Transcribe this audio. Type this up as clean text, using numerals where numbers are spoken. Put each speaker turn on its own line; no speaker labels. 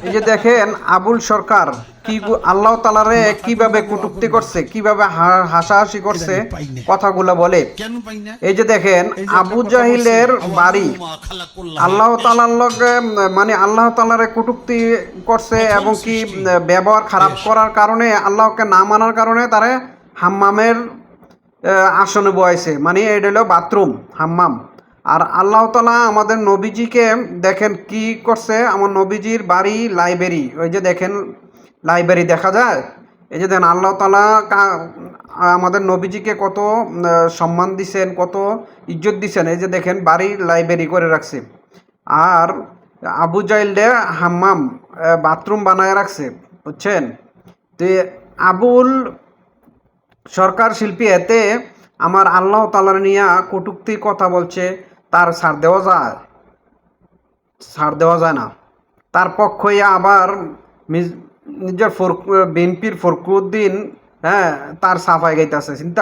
এই যে দেখেন আবুল সরকার কি আল্লাহ তাআলারে কিভাবে কটূক্তি করছে, কিভাবে হাসাহাসি করছে, কথাগুলো বলে। এই যে দেখেন আবু জাহিলের বাড়ি আল্লাহ তাআলার লগে মানে আল্লাহ তাআলারে কটূক্তি করছে এবং কি ব্যবহার খারাপ করার কারণে, আল্লাহকে না মানার কারণে তারে হাম্মামের আসনে বয়াইছে। মানে এটা হলো বাথরুম, হাম্মাম। আর আল্লাহ তাআলা আমাদের নবীজিকে দেখেন কি করছে, আমার নবীজির বাড়ি লাইব্রেরি। ওই যে দেখেন লাইব্রেরি দেখা যায়। এই যে দেখেন আল্লাহ তাআলা আমাদের নবীজিকে কত সম্মান দিছেন, কত ইজ্জত দিছেন। এই যে দেখেন বাড়ি লাইব্রেরি করে রাখছে। আর আবু জাইলরে হাম্মাম বাথরুম বানায় রাখছে, বুঝছেন। তো আবুল সরকার শিল্পী এতে আমার আল্লাহ তাআলার নিয়া কটূক্তির কথা বলছে, তার ছাড় দেওয়া যায়? ছাড় দেওয়া যায় না। তার পক্ষে আবার নিজের বিএনপির ফখরুদ্দিন, হ্যাঁ, তার সাফাই গাইতেছে। চিন্তা